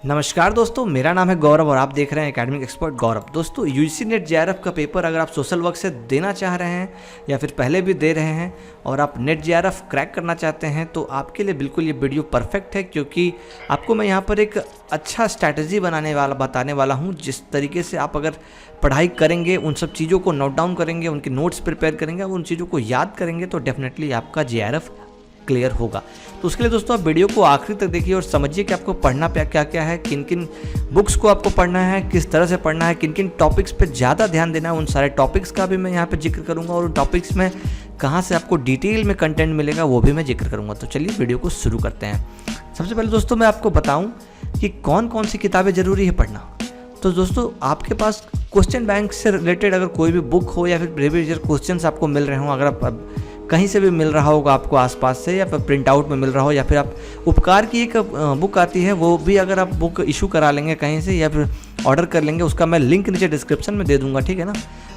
नमस्कार दोस्तों, मेरा नाम है गौरव और आप देख रहे हैं एकेडमिक एक्सपर्ट गौरव। दोस्तों, यूजीसी नेट जेआरएफ का पेपर अगर आप सोशल वर्क से देना चाह रहे हैं या फिर पहले भी दे रहे हैं और आप नेट जेआरएफ क्रैक करना चाहते हैं तो आपके लिए बिल्कुल ये वीडियो परफेक्ट है, क्योंकि आपको मैं यहाँ पर एक अच्छा स्ट्रैटेजी बताने वाला हूँ। जिस तरीके से आप अगर पढ़ाई करेंगे, उन सब चीज़ों को नोट डाउन करेंगे, उनके नोट्स प्रिपेयर करेंगे, उन चीज़ों को याद करेंगे तो डेफिनेटली आपका जेआरएफ क्लियर होगा। तो उसके लिए दोस्तों आप वीडियो को आखिरी तक देखिए और समझिए कि आपको पढ़ना क्या क्या है, किन किन बुक्स को आपको पढ़ना है, किस तरह से पढ़ना है, किन किन टॉपिक्स पे ज़्यादा ध्यान देना है। उन सारे टॉपिक्स का भी मैं यहाँ पे जिक्र करूँगा और उन टॉपिक्स में कहाँ से आपको डिटेल में कंटेंट मिलेगा वो भी मैं जिक्र करूँगा। तो चलिए वीडियो को शुरू करते हैं। सबसे पहले दोस्तों मैं आपको बताऊँ कि कौन कौन सी किताबें ज़रूरी है पढ़ना। तो दोस्तों आपके पास क्वेश्चन बैंक से रिलेटेड अगर कोई भी बुक हो या फिर प्रीवियस ईयर क्वेश्चंस आपको मिल रहे हों, अगर आप कहीं से भी मिल रहा होगा आपको आसपास से, या फिर प्रिंट आउट में मिल रहा हो, या फिर आप उपकार की एक बुक आती है वो भी अगर आप बुक इशू करा लेंगे कहीं से या फिर ऑर्डर कर लेंगे, उसका मैं लिंक नीचे डिस्क्रिप्शन में दे दूंगा, ठीक है ना।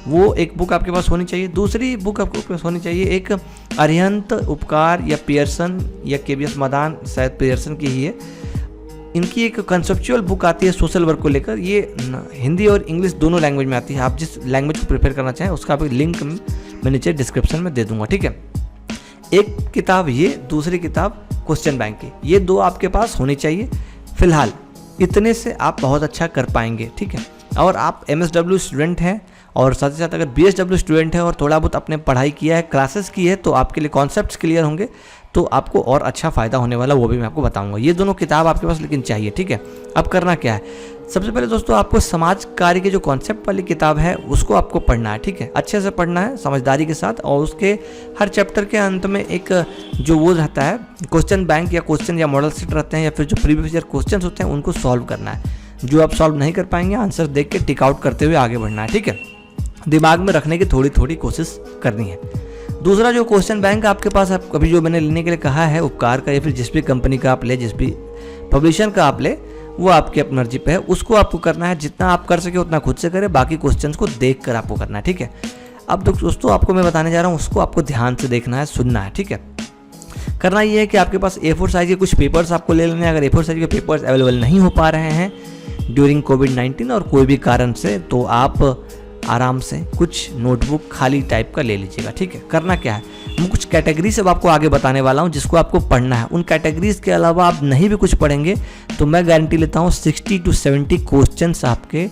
वो एक बुक आपके पास होनी चाहिए। दूसरी बुक आपके पास होनी चाहिए एक अरिहंत, उपकार या पियर्सन या केवीएस मदान, शायद पियर्सन की ही है। इनकी एक कंसेप्चुअल बुक आती है सोशल वर्क को लेकर। ये हिंदी और इंग्लिश दोनों लैंग्वेज में आती है। आप जिस लैंग्वेज को प्रिपेयर करना चाहें उसका भी लिंक मैं नीचे डिस्क्रिप्शन में दे दूंगा, ठीक है। एक किताब ये, दूसरी किताब क्वेश्चन बैंक की, ये दो आपके पास होनी चाहिए। फिलहाल इतने से आप बहुत अच्छा कर पाएंगे, ठीक है। और आप MSW स्टूडेंट हैं और साथ ही साथ अगर BSW स्टूडेंट है और थोड़ा बहुत आपने पढ़ाई किया है, क्लासेस की है, तो आपके लिए कॉन्सेप्ट्स क्लियर होंगे तो आपको और अच्छा फ़ायदा होने वाला, वो भी मैं आपको बताऊंगा। ये दोनों किताब आपके पास लेकिन चाहिए, ठीक है। अब करना क्या है, सबसे पहले दोस्तों आपको समाज कार्य की जो कॉन्सेप्ट वाली किताब है उसको आपको पढ़ना है, ठीक है। अच्छे से पढ़ना है समझदारी के साथ, और उसके हर चैप्टर के अंत में एक जो वो रहता है क्वेश्चन बैंक या क्वेश्चन या मॉडल सेट रहते हैं या फिर जो प्रीवियस ईयर क्वेश्चन होते हैं उनको सॉल्व करना है। जो आप सॉल्व नहीं कर पाएंगे आंसर देख के टिक आउट करते हुए आगे बढ़ना है, ठीक है। दिमाग में रखने की थोड़ी थोड़ी कोशिश करनी है। दूसरा जो क्वेश्चन बैंक आपके पास, आप कभी जो मैंने लेने के लिए कहा है उपकार का या फिर जिस भी कंपनी का आप ले, जिस भी पब्लिशर का आप ले, वो आपकी अपनी मर्जी पे है। उसको आपको करना है, जितना आप कर सके उतना खुद से करें, बाकी क्वेश्चंस को देख कर आपको करना है, ठीक है। अब दोस्तों आपको मैं बताने जा रहा हूँ, उसको आपको ध्यान से देखना है, सुनना है, ठीक है। करना ये है कि आपके पास A4 साइज के कुछ पेपर्स आपको ले लेने हैं। अगर A4 साइज के पेपर्स अवेलेबल नहीं हो पा रहे हैं ड्यूरिंग कोविड-19 और कोई भी कारण से, तो आप आराम से कुछ नोटबुक खाली टाइप का ले लीजिएगा, ठीक है। करना क्या है, मैं कुछ कैटेगरी सब आपको आगे बताने वाला हूँ जिसको आपको पढ़ना है। उन कैटेगरीज के अलावा आप नहीं भी कुछ पढ़ेंगे तो मैं गारंटी लेता हूँ 60 to 70 क्वेश्चंस आपके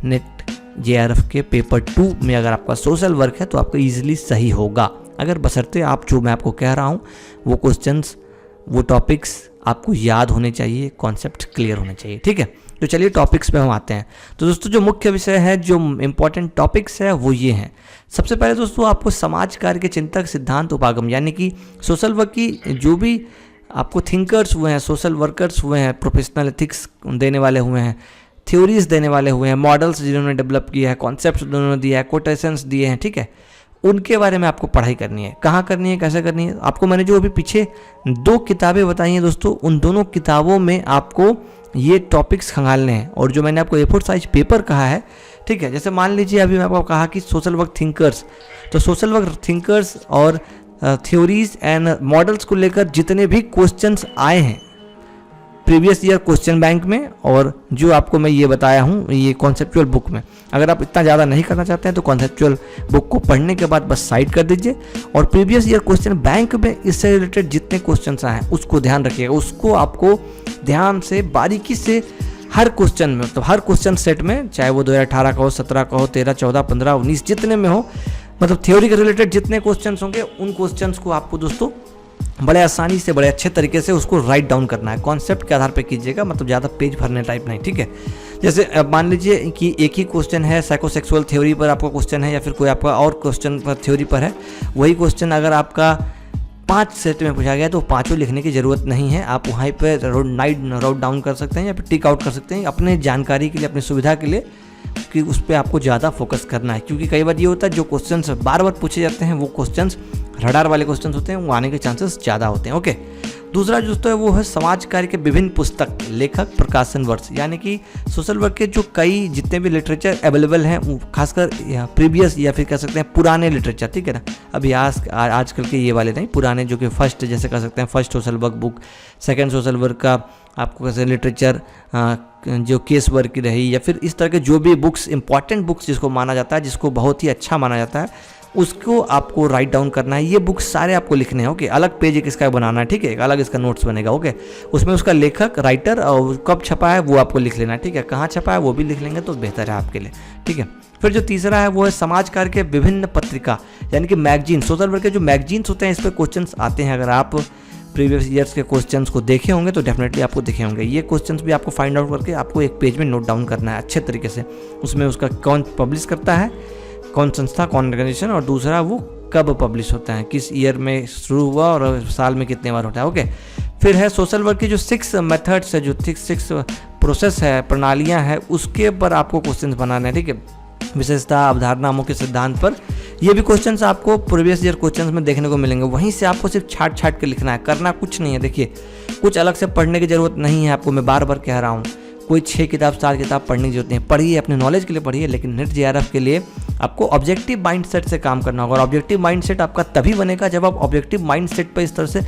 नेट जेआरएफ के पेपर 2 में अगर आपका सोशल वर्क है तो आपका ईजिली सही होगा। अगर बशर्ते आप जो मैं आपको कह रहा हूँ वो क्वेश्चंस, वो टॉपिक्स आपको याद होने चाहिए, कॉन्सेप्ट क्लियर होने चाहिए, ठीक है। तो चलिए टॉपिक्स पे हम आते हैं। तो दोस्तों जो मुख्य विषय है, जो इम्पोर्टेंट टॉपिक्स है वो ये हैं। सबसे पहले दोस्तों आपको समाज कार्य के चिंतक सिद्धांत उपागम, यानी कि सोशल वर्क की जो भी आपको थिंकर्स हुए हैं, सोशल वर्कर्स हुए हैं, प्रोफेशनल एथिक्स देने वाले हुए हैं, थ्योरीज देने वाले हुए हैं, मॉडल्स जिन्होंने डेवलप किया है, कॉन्सेप्ट जिन्होंने दिया है, कोटेशंस दिए हैं, ठीक है, उनके बारे में आपको पढ़ाई करनी है। कहाँ करनी है, कैसे करनी है, आपको मैंने जो अभी पीछे 2 किताबें बताई हैं दोस्तों, उन दोनों किताबों में आपको ये टॉपिक्स खंगालने हैं। और जो मैंने आपको A4 साइज पेपर कहा है, ठीक है, जैसे मान लीजिए अभी मैं आपको कहा कि सोशल वर्क थिंकर्स, तो सोशल वर्क थिंकर्स और थ्योरीज एंड मॉडल्स को लेकर जितने भी क्वेश्चंस आए हैं प्रीवियस ईयर क्वेश्चन बैंक में, और जो आपको मैं ये बताया हूँ ये कॉन्सेप्चुअल बुक में, अगर आप इतना ज़्यादा नहीं करना चाहते हैं तो कॉन्सेप्चुअल बुक को पढ़ने के बाद बस साइड कर दीजिए और प्रीवियस ईयर क्वेश्चन बैंक में इससे रिलेटेड जितने क्वेश्चंस आए हैं उसको ध्यान रखिएगा। उसको आपको ध्यान से बारीकी से हर क्वेश्चन में, मतलब हर क्वेश्चन सेट में, चाहे वो 2018 का हो, 17 का हो, 13, 14, 15, 19 जितने में हो, मतलब थ्योरी के रिलेटेड जितने क्वेश्चंस होंगे उन क्वेश्चंस को आपको दोस्तों बड़े आसानी से, बड़े अच्छे तरीके से उसको राइट डाउन करना है। कॉन्सेप्ट के आधार पे कीजिएगा, मतलब ज़्यादा पेज भरने टाइप नहीं, ठीक है। जैसे मान लीजिए कि एक ही क्वेश्चन है, साइकोसेक्सुअल थ्योरी पर आपका क्वेश्चन है या फिर कोई आपका और क्वेश्चन पर थ्योरी पर है, वही क्वेश्चन अगर आपका 5 सेट में पूछा गया तो 5 लिखने की ज़रूरत नहीं है। आप वहीं पर नोट डाउन कर सकते हैं या फिर टिक आउट कर सकते हैं अपने जानकारी के लिए, अपनी सुविधा के लिए, कि उस पर आपको ज़्यादा फोकस करना है। क्योंकि कई बार ये होता है जो क्वेश्चंस बार बार पूछे जाते हैं वो क्वेश्चंस रडार वाले क्वेश्चंस होते हैं, वो आने के चांसेस ज़्यादा होते हैं, ओके। दूसरा दोस्तों है वो है समाज कार्य के विभिन्न पुस्तक, लेखक, प्रकाशन वर्ष, यानी कि सोशल वर्क के जो कई जितने भी लिटरेचर अवेलेबल हैं, खासकर प्रीवियस या फिर कह सकते हैं पुराने लिटरेचर, ठीक है ना, अभी आजकल के ये वाले नहीं, पुराने जो कि फर्स्ट जैसे कह सकते हैं first social work book, second social work का आपको कैसे लिटरेचर जो केस वर्क की रही, या फिर इस तरह के जो भी बुक्स इंपॉर्टेंट बुक्स जिसको माना जाता है, जिसको बहुत ही अच्छा माना जाता है, उसको आपको राइट डाउन करना है। ये बुक्स सारे आपको लिखने हैं, ओके। अलग पेज एक इसका बनाना है, ठीक है, एक अलग इसका नोट्स बनेगा, ओके। उसमें उसका लेखक, राइटर और कब छपा है वो आपको लिख लेना है, ठीक है। कहाँ छपा है वो भी लिख लेंगे तो बेहतर है आपके लिए, ठीक है। फिर जो तीसरा है वो है समाज कार्य के विभिन्न पत्रिका, यानी कि मैगजीन, सोशल वर्क के जो मैगजीन्स होते हैं इस पर क्वेश्चंस आते हैं। अगर आप प्रीवियस ईयर्स के क्वेश्चंस को देखे होंगे तो डेफिनेटली आपको दिखे होंगे। ये क्वेश्चंस भी आपको फाइंड आउट करके आपको एक पेज में नोट डाउन करना है अच्छे तरीके से। उसमें उसका कौन पब्लिश करता है, कौन संस्था, कौन ऑर्गेनाइजेशन, और दूसरा वो कब पब्लिश होता है, किस ईयर में शुरू हुआ और साल में कितने बार होता है, ओके। फिर है सोशल वर्क की जो 6 मेथड्स है, जो 6 प्रोसेस है, प्रणालियाँ हैं, उसके ऊपर आपको क्वेश्चंस बनाने हैं, ठीक है। विशेषता, अवधारणा, मुख्य सिद्धांत पर ये भी क्वेश्चंस आपको प्रीवियस ईयर क्वेश्चंस में देखने को मिलेंगे। वहीं से आपको सिर्फ छाट के लिखना है, करना कुछ नहीं है। देखिए, कुछ अलग से पढ़ने की ज़रूरत नहीं है आपको, मैं बार बार कह रहा हूँ। कोई 6 किताब 7 किताब पढ़ने की जरूरत नहीं है, पढ़िए अपने नॉलेज के लिए पढ़िए, लेकिन नेट जेआरएफ के लिए आपको ऑब्जेक्टिव माइंडसेट से काम करना होगा। और ऑब्जेक्टिव माइंडसेट आपका तभी बनेगा जब आप ऑब्जेक्टिव माइंडसेट पर इस तरह से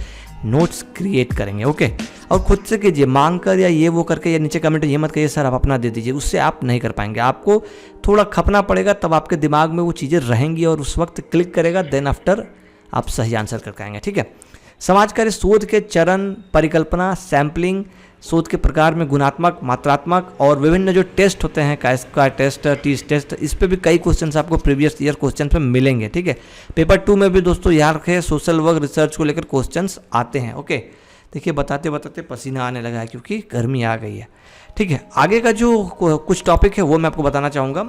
नोट्स क्रिएट करेंगे, ओके। और खुद से कीजिए, मांग कर या ये वो करके, या नीचे कमेंट ये मत कहिए सर आप अपना दे दीजिए, उससे आप नहीं कर पाएंगे। आपको थोड़ा खपना पड़ेगा, तब आपके दिमाग में वो चीज़ें रहेंगी और उस वक्त क्लिक करेगा, देन आफ्टर आप सही आंसर कर पाएंगे, ठीक है। समाज कार्य शोध के चरण, परिकल्पना, सैम्पलिंग, शोध के प्रकार में गुणात्मक, मात्रात्मक और विभिन्न जो टेस्ट होते हैं, का टेस्ट, टीस टेस्ट, इस पे भी कई क्वेश्चंस आपको प्रीवियस ईयर क्वेश्चन पे मिलेंगे, ठीक है। पेपर 2 में भी दोस्तों याद रखें सोशल वर्क रिसर्च को लेकर क्वेश्चंस आते हैं, ओके। देखिए बताते बताते पसीना आने लगा है क्योंकि गर्मी आ गई है, ठीक है। आगे का जो कुछ टॉपिक है वो मैं आपको बताना चाहूँगा,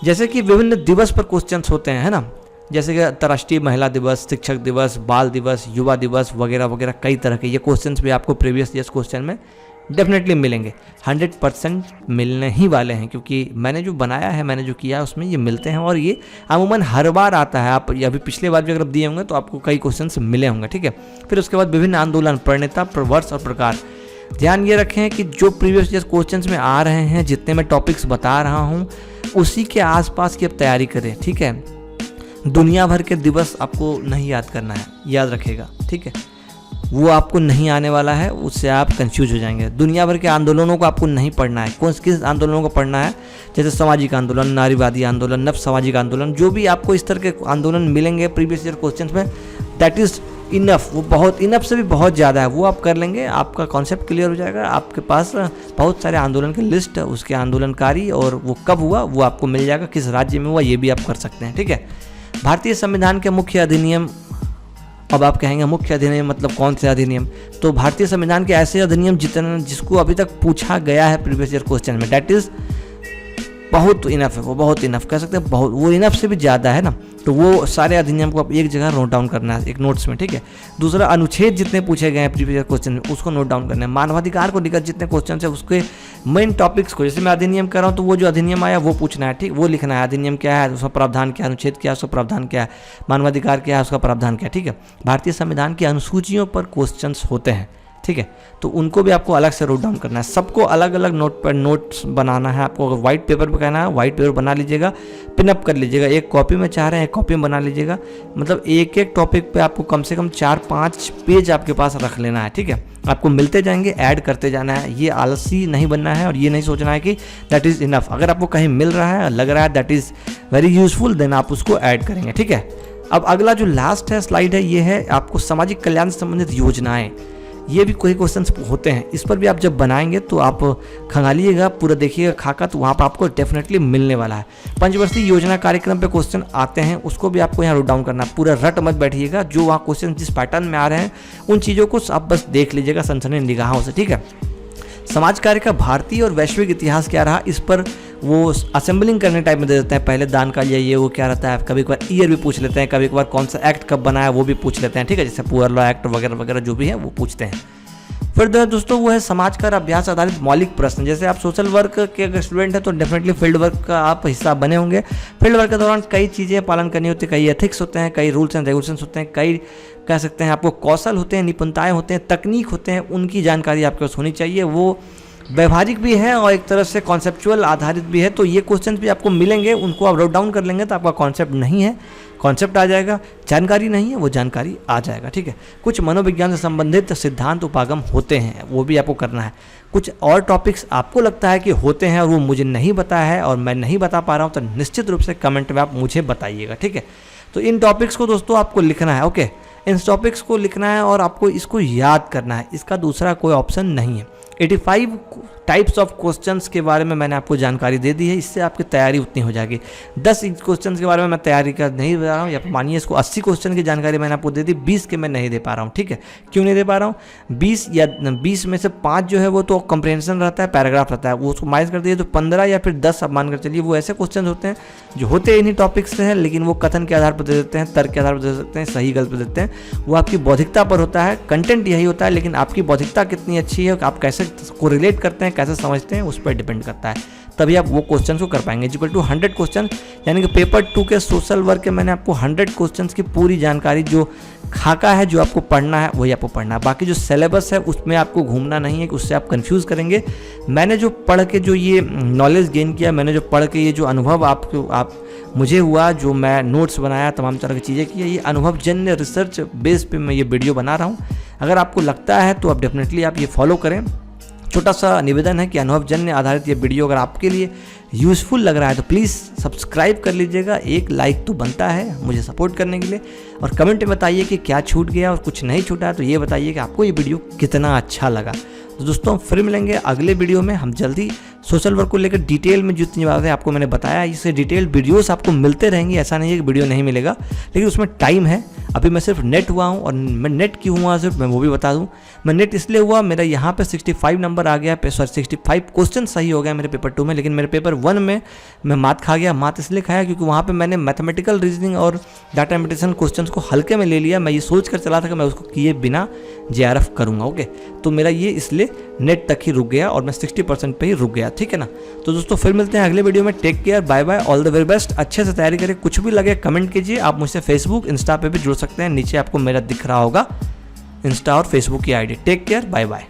जैसे कि विभिन्न दिवस पर क्वेश्चंस होते हैं, है ना, जैसे कि अंतर्राष्ट्रीय महिला दिवस, शिक्षक दिवस, बाल दिवस, युवा दिवस वगैरह वगैरह, कई तरह के ये क्वेश्चंस भी आपको प्रीवियस ईयर्स क्वेश्चन में डेफिनेटली मिलेंगे। 100% मिलने ही वाले हैं, क्योंकि मैंने जो बनाया है, मैंने जो किया है उसमें ये मिलते हैं, और ये अमूमन हर बार आता है। आप अभी पिछले बार भी अगर दिए होंगे तो आपको कई क्वेश्चंस मिले होंगे, ठीक है। फिर उसके बाद विभिन्न आंदोलन, प्रणेता, वर्ष और प्रकार। ध्यान ये रखें कि जो प्रीवियस ईयर क्वेश्चंस में आ रहे हैं, जितने मैं टॉपिक्स बता रहा हूँ, उसी के आसपास की अब तैयारी करें, ठीक है। दुनिया भर के दिवस आपको नहीं याद करना है, याद रखेगा, ठीक है, वो आपको नहीं आने वाला है, उससे आप कंफ्यूज हो जाएंगे। दुनिया भर के आंदोलनों को आपको नहीं पढ़ना है। किस आंदोलनों को पढ़ना है, जैसे सामाजिक आंदोलन, नारीवादी आंदोलन, नव सामाजिक आंदोलन, जो भी आपको इस तरह के आंदोलन मिलेंगे प्रीवियस ईयर क्वेश्चंस में, दैट इज़ इनफ। वो बहुत इनफ से भी बहुत ज़्यादा है, वो आप कर लेंगे, आपका कॉन्सेप्ट क्लियर हो जाएगा। आपके पास बहुत सारे आंदोलन की लिस्ट, उसके आंदोलनकारी और वो कब हुआ वो आपको मिल जाएगा, किस राज्य में हुआ ये भी आप कर सकते हैं, ठीक है। भारतीय संविधान के मुख्य अधिनियम। अब आप कहेंगे मुख्य अधिनियम मतलब कौन से अधिनियम, तो भारतीय संविधान के ऐसे अधिनियम जिसको अभी तक पूछा गया है प्रीवियस ईयर क्वेश्चन में, दैट इज़ बहुत इनफ है, वो बहुत इनफ कह सकते हैं, बहुत, वो इनफ से भी ज़्यादा है ना। तो वो सारे अधिनियम को आप एक जगह नोट डाउन करना है एक नोट्स में, ठीक है। दूसरा, अनुच्छेद जितने पूछे गए हैं प्रीवियस ईयर क्वेश्चन में उसको नोट डाउन करना है। मानवाधिकार को लेकर जितने क्वेश्चन है उसके मेन टॉपिक्स को, जैसे मैं अधिनियम कर रहा हूँ तो वो जो अधिनियम आया वो पूछना है, ठीक, वो लिखना है। अधिनियम क्या है, उसका प्रावधान क्या है, अनुच्छेद क्या है, उसका प्रावधान क्या है, मानवाधिकार क्या है, उसका प्रावधान क्या है, ठीक है। भारतीय संविधान की अनुसूचियों पर क्वेश्चन होते हैं, ठीक है, तो उनको भी आपको अलग से नोट डाउन करना है। सबको अलग अलग नोट पर नोट्स बनाना है आपको। अगर व्हाइट पेपर पर कहना है, व्हाइट पेपर बना लीजिएगा, पिनअप कर लीजिएगा। एक कॉपी में चाह रहे हैं, एक कॉपी में बना लीजिएगा। मतलब एक एक टॉपिक पे आपको कम से कम 4-5 पेज आपके पास रख लेना है, ठीक है। आपको मिलते जाएंगे, ऐड करते जाना है। ये आलसी नहीं बनना है और ये नहीं सोचना है कि दैट इज़ इनफ। अगर आपको कहीं मिल रहा है, लग रहा है that is very useful, then आप उसको ऐड करेंगे, ठीक है। अब अगला जो लास्ट है स्लाइड है, ये है आपको सामाजिक कल्याण से संबंधित योजनाएं। ये भी कोई क्वेश्चंस होते हैं, इस पर भी आप जब बनाएंगे तो आप खंगालिएगा, पूरा देखिएगा खाका, तो वहाँ पर आपको डेफिनेटली मिलने वाला है। पंचवर्षीय योजना कार्यक्रम पे क्वेश्चन आते हैं, उसको भी आपको यहाँ नोट डाउन करना है। पूरा रट मत बैठिएगा, जो वहाँ क्वेश्चन जिस पैटर्न में आ रहे हैं उन चीज़ों को आप बस देख लीजिएगा सनसनी निगाहों से, ठीक है। समाज कार्य का भारतीय और वैश्विक इतिहास क्या रहा, इस पर वो असेंबलिंग करने टाइप में दे देते हैं। पहले दान का ये वो क्या रहता है, कभी कभार ईयर भी पूछ लेते हैं, कभी कभार कौन सा एक्ट कब बनाया वो भी पूछ लेते हैं, ठीक है, जैसे पुअर लॉ एक्ट वगैरह वगैरह जो भी है वो पूछते हैं। फिर दोस्तों वो है समाज का अभ्यास आधारित मौलिक प्रश्न। जैसे आप सोशल वर्क के अगर स्टूडेंट हैं तो डेफिनेटली फील्ड वर्क का आप हिस्सा बने होंगे। फील्ड वर्क के दौरान कई चीज़ें पालन करनी होती है, कई एथिक्स होते हैं, कई रूल्स एंड रेगुलेशंस होते हैं, कई कह सकते हैं आपको कौशल होते हैं, निपुणताएं होते हैं, तकनीक होते हैं, उनकी जानकारी आपके पास होनी चाहिए। वो व्यवहारिक भी है और एक तरह से कॉन्सेप्चुअल आधारित भी है। तो ये क्वेश्चन भी आपको मिलेंगे, उनको आप नोट डाउन कर लेंगे तो आपका कॉन्सेप्ट नहीं है, कॉन्सेप्ट आ जाएगा। जानकारी नहीं है, वो जानकारी आ जाएगा, ठीक है। कुछ मनोविज्ञान से संबंधित सिद्धांत उपागम होते हैं, वो भी आपको करना है। कुछ और टॉपिक्स आपको लगता है कि होते हैं और वो मुझे नहीं पता है और मैं नहीं बता पा रहा हूँ, तो निश्चित रूप से कमेंट में आप मुझे बताइएगा, ठीक है। तो इन टॉपिक्स को दोस्तों आपको लिखना है, ओके। इन टॉपिक्स को लिखना है और आपको इसको याद करना है, इसका दूसरा कोई ऑप्शन नहीं है। 85 टाइप्स ऑफ क्वेश्चंस के बारे में मैंने आपको जानकारी दे दी है, इससे आपकी तैयारी उतनी हो जाएगी। 10 क्वेश्चन के बारे में मैं तैयारी कर नहीं दे रहा हूँ, या मानिए इसको 80 क्वेश्चन की जानकारी मैंने आपको दे दी, 20 के मैं नहीं दे पा रहा हूँ, ठीक है। क्यों नहीं दे पा रहा हूँ? 20 में से 5 जो है वो तो कंप्रेंशन रहता है, पैराग्राफ रहता है, वो उसको माइनस कर दिए तो 15 या फिर 10 आप मान कर चलिए। वो ऐसे क्वेश्चन होते हैं जो होते इन्हीं टॉपिक्स से हैं, लेकिन वो कथन के आधार पर दे देते हैं, तर्क के आधार पर दे सकते हैं, सही गलत पर देते हैं। वो आपकी बौद्धिकता पर होता है, कंटेंट यही होता है, लेकिन आपकी बौद्धिकता कितनी अच्छी है, आप कैसे को रिलेट करते हैं, कैसे समझते हैं, उस पर डिपेंड करता है, तभी आप वो क्वेश्चन को कर पाएंगे। इक्वल टू 100 क्वेश्चन, यानी कि पेपर 2 के सोशल वर्क के मैंने आपको 100 क्वेश्चन की पूरी जानकारी जो खाका है, जो आपको पढ़ना है वही आपको पढ़ना है। बाकी जो सिलेबस है उसमें आपको घूमना नहीं है कि उससे आप कंफ्यूज करेंगे। मैंने जो पढ़ के जो ये नॉलेज गेन किया, मैंने जो पढ़ के ये जो अनुभव आप मुझे हुआ, जो मैं नोट्स बनाया, तमाम तरह की चीज़ें की, ये अनुभवजन्य रिसर्च बेस पे मैं ये वीडियो बना रहा हूँ। अगर आपको लगता है तो आप डेफिनेटली आप ये फॉलो करें। छोटा सा निवेदन है कि अनुभवजन्य आधारित ये वीडियो अगर आपके लिए यूज़फुल लग रहा है तो प्लीज़ सब्सक्राइब कर लीजिएगा। एक लाइक तो बनता है मुझे सपोर्ट करने के लिए, और कमेंट में बताइए कि क्या छूट गया और कुछ नहीं छूटा है तो ये बताइए कि आपको ये वीडियो कितना अच्छा लगा। तो दोस्तों फिर मिलेंगे अगले वीडियो में। हम जल्दी सोशल वर्क को लेकर डिटेल में जितनी बातें आपको मैंने बताया, इससे डिटेल वीडियोस आपको मिलते रहेंगे। ऐसा नहीं है कि वीडियो नहीं मिलेगा, लेकिन उसमें टाइम है। अभी मैं सिर्फ नेट हुआ हूँ, और मैं नेट क्यों हुआ सिर्फ मैं वो भी बता दूँ। मैं नेट इसलिए हुआ, मेरा यहाँ पे 65 नंबर आ गया, 65 क्वेश्चन सही हो गया मेरे पेपर 2 में, लेकिन मेरे पेपर 1 में मैं मात खा गया। मात इसलिए खाया क्योंकि वहाँ पे मैंने मैथमेटिकल रीजनिंग और डाटा इंटरप्रिटेशन क्वेश्चंस को हल्के में ले लिया। मैं ये सोच कर चला था कि मैं उसको किए बिना JRF करूँगा, ओके। तो मेरा ये इसलिए नेट तक ही रुक गया और मैं 60% पे ही रुक गया, ठीक है ना। तो दोस्तों फिर मिलते हैं अगले वीडियो में। Take care, bye bye, all the very best. अच्छे से तैयारी करें, कुछ भी लगे कमेंट कीजिए। आप मुझसे फेसबुक, इंस्टा पे भी जुड़ सकते हैं, नीचे आपको मेरा दिख रहा होगा इंस्टा और फेसबुक की ID। Take care, bye bye.